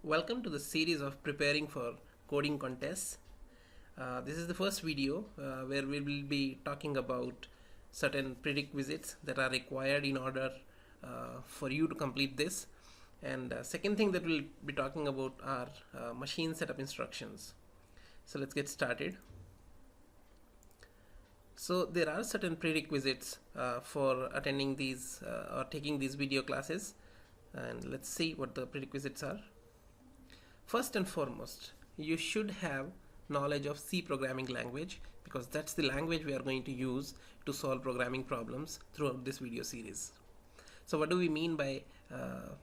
Welcome to the series of preparing for coding contests. This is the first video where we will be talking about certain prerequisites that are required in order for you to complete this. And second thing that we'll be talking about are machine setup instructions. So let's get started. So there are certain prerequisites for attending these or taking these video classes, and let's see what the prerequisites are. First and foremost, you should have knowledge of C programming language, because that's the language we are going to use to solve programming problems throughout this video series. So what do we mean by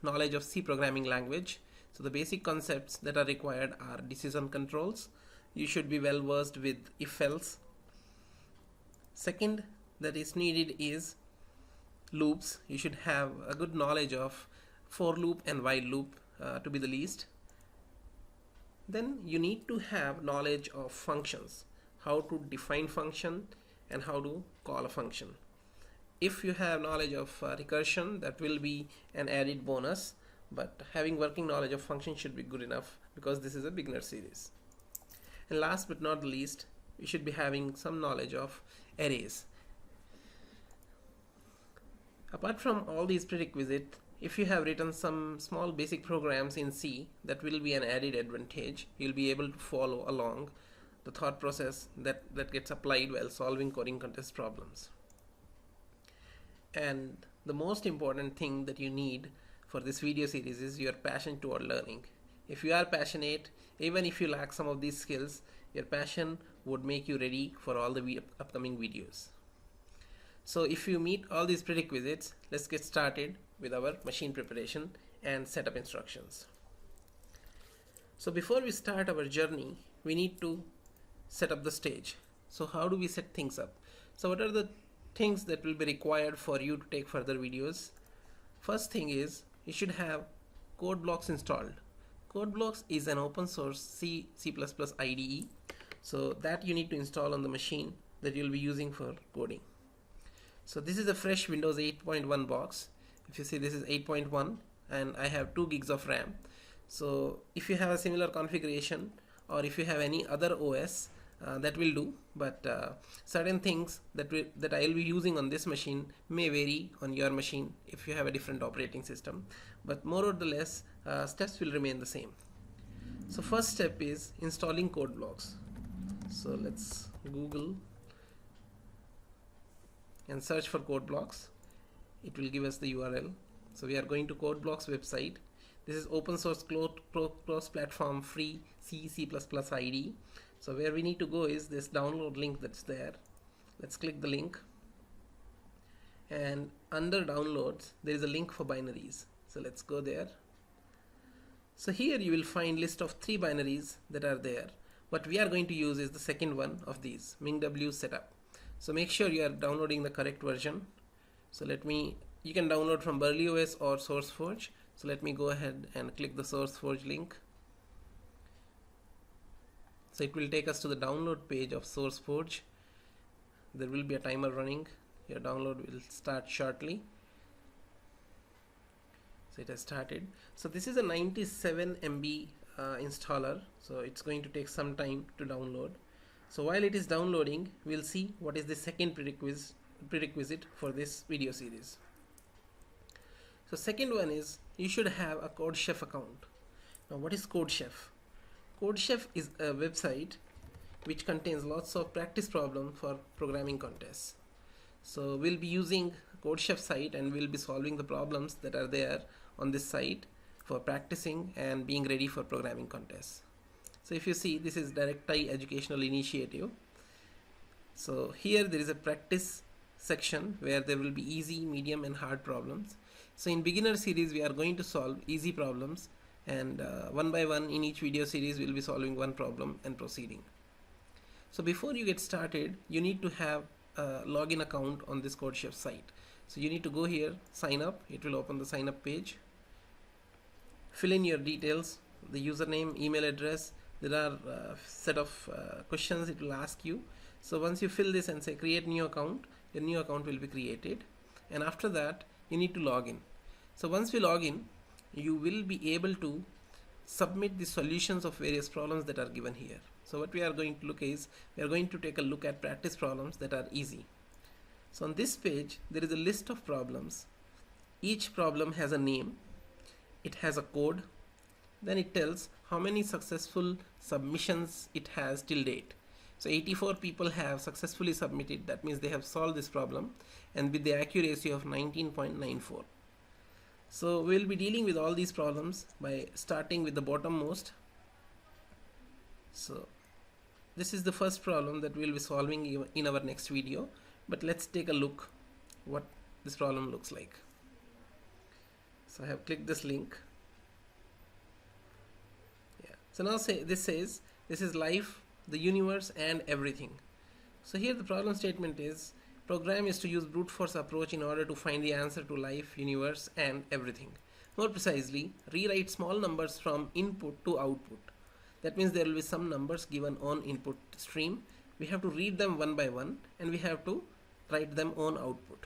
knowledge of C programming language? So the basic concepts that are required are decision controls. You should be well versed with if-else. Second that is needed is loops. You should have a good knowledge of for loop and while loop to be the least. Then you need to have knowledge of functions, how to define function and how to call a function. If you have knowledge of recursion, that will be an added bonus, but having working knowledge of function should be good enough because this is a beginner series. And last but not the least, you should be having some knowledge of arrays. Apart from all these prerequisites, if you have written some small basic programs in C, that will be an added advantage. You'll be able to follow along the thought process that gets applied while solving coding contest problems. And the most important thing that you need for this video series is your passion toward learning. If you are passionate, even if you lack some of these skills, your passion would make you ready for all the upcoming videos. So if you meet all these prerequisites, let's get started with our machine preparation and setup instructions. So before we start our journey, we need to set up the stage. So how do we set things up? So what are the things that will be required for you to take further videos? First thing is you should have CodeBlocks installed. CodeBlocks is an open source C++ IDE. So that you need to install on the machine that you'll be using for coding. So this is a fresh Windows 8.1 box. If you see, this is 8.1 and I have 2 gigs of RAM. So if you have a similar configuration or if you have any other OS, that will do, but certain things that I will be using on this machine may vary on your machine if you have a different operating system, but more or less steps will remain the same. So first step is installing CodeBlocks. So let's Google and search for CodeBlocks. It will give us the URL. So we are going to CodeBlocks website. This is open source cross-platform free C++ IDE. So where we need to go is this download link that's there. Let's click the link. And under downloads, there is a link for binaries. So let's go there. So here you will find list of 3 binaries that are there. What we are going to use is the second one of these, MingW setup. So make sure you are downloading the correct version. So you can download from BurleyOS or SourceForge. So let me go ahead and click the SourceForge link. So it will take us to the download page of SourceForge. There will be a timer running. Your download will start shortly. So it has started. So this is a 97 MB installer. So it's going to take some time to download. So while it is downloading, we'll see what is the second prerequisite for this video series. So second one is you should have a CodeChef account. Now what is CodeChef? CodeChef is a website which contains lots of practice problems for programming contests. So we'll be using CodeChef site and we'll be solving the problems that are there on this site for practicing and being ready for programming contests. So if you see, this is Direct-I Educational Initiative. So here there is a practice section where there will be easy, medium and hard problems. So in beginner series we are going to solve easy problems, and one by one in each video series we will be solving one problem and proceeding. So before you get started, you need to have a login account on this CodeChef site. So you need to go here, sign up. It will open the sign up page. Fill in your details, the username, email address. There are a set of questions it will ask you. So once you fill this and say create new account, your new account will be created, and after that you need to log in. So once we log in, you will be able to submit the solutions of various problems that are given here. So what we are going to look is, we are going to take a look at practice problems that are easy. So on this page, there is a list of problems. Each problem has a name, it has a code, then it tells how many successful submissions it has till date. So 84 people have successfully submitted, that means they have solved this problem, and with the accuracy of 19.94. So we will be dealing with all these problems by starting with the bottommost. So this is the first problem that we will be solving in our next video, but let's take a look what this problem looks like. So I have clicked this link. Yeah. So now this says this is life, the universe, and everything. So here the problem statement is, program is to use brute force approach in order to find the answer to life, universe, and everything. More precisely, rewrite small numbers from input to output. That means there will be some numbers given on input stream. We have to read them one by one, and we have to write them on output.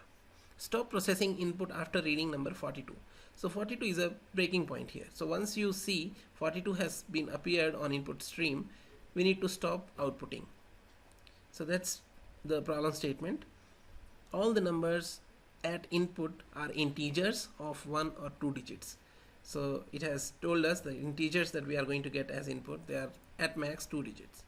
Stop processing input after reading number 42. So 42 is a breaking point here. So once you see 42 has been appeared on input stream, we need to stop outputting. So that's the problem statement. All the numbers at input are integers of 1 or 2 digits. So it has told us the integers that we are going to get as input, they are at max 2 digits.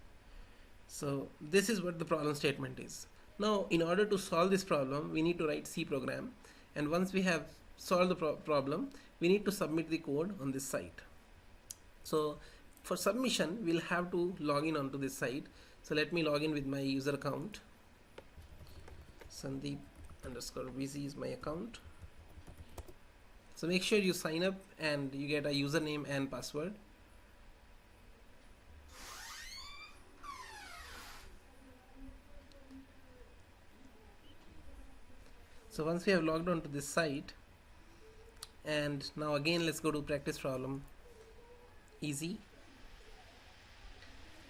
So this is what the problem statement is. Now in order to solve this problem, we need to write C program, and once we have solved the problem, we need to submit the code on this site. So for submission, we'll have to log in onto this site. So let me log in with my user account. Sandeep_VZ is my account. So make sure you sign up and you get a username and password. So once we have logged on to this site, and now again let's go to practice problem easy,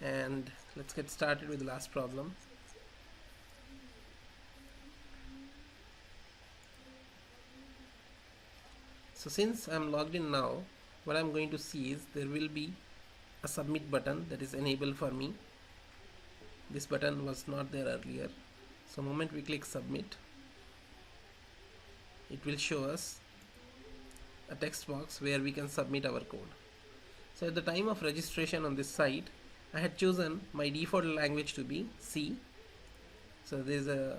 and let's get started with the last problem. So since I'm logged in now, what I'm going to see is there will be a submit button that is enabled for me. This button was not there earlier. So the moment we click submit, it will show us a text box where we can submit our code. So at the time of registration on this site, I had chosen my default language to be C. So there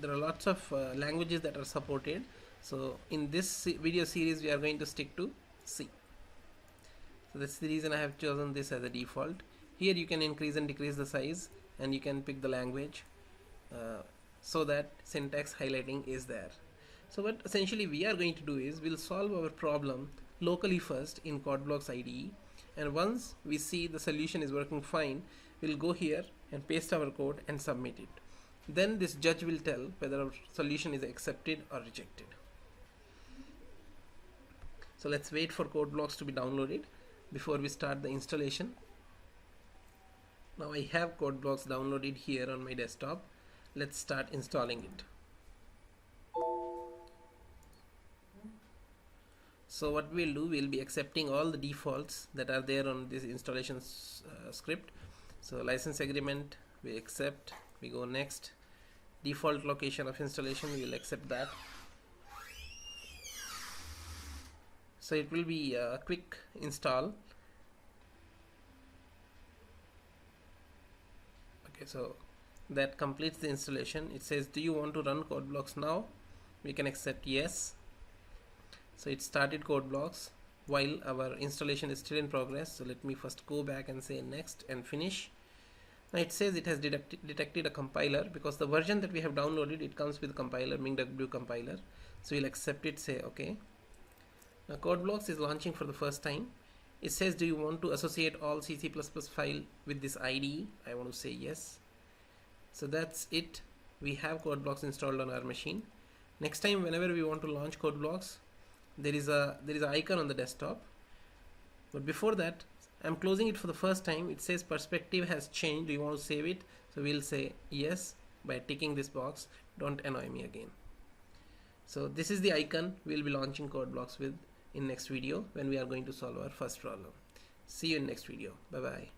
are lots of languages that are supported. So in this video series, we are going to stick to C. So that's the reason I have chosen this as a default. Here you can increase and decrease the size, and you can pick the language so that syntax highlighting is there. So what essentially we are going to do is, we'll solve our problem locally first in CodeBlocks IDE, and once we see the solution is working fine, we'll go here and paste our code and submit it. Then this judge will tell whether our solution is accepted or rejected. So let's wait for CodeBlocks to be downloaded before we start the installation. Now I have CodeBlocks downloaded here on my desktop. Let's start installing it. So what we'll do, we'll be accepting all the defaults that are there on this installation script. So license agreement, we accept, we go next. Default location of installation, we will accept that. So it will be a quick install. Okay, so that completes the installation. It says, do you want to run CodeBlocks now? We can accept yes. So it started CodeBlocks while our installation is still in progress. So let me first go back and say next and finish. Now it says it has detected a compiler, because the version that we have downloaded, it comes with a compiler, MingW compiler. So we'll accept it, say okay. Now CodeBlocks is launching for the first time. It says, do you want to associate all C++ file with this IDE? I want to say yes. So that's it. We have CodeBlocks installed on our machine. Next time, whenever we want to launch CodeBlocks, there is an icon on the desktop. But before that, I'm closing it for the first time. It says perspective has changed. Do you want to save it? So we'll say yes by ticking this box. Don't annoy me again. So this is the icon we'll be launching CodeBlocks with in next video when we are going to solve our first problem. See you in next video. Bye bye.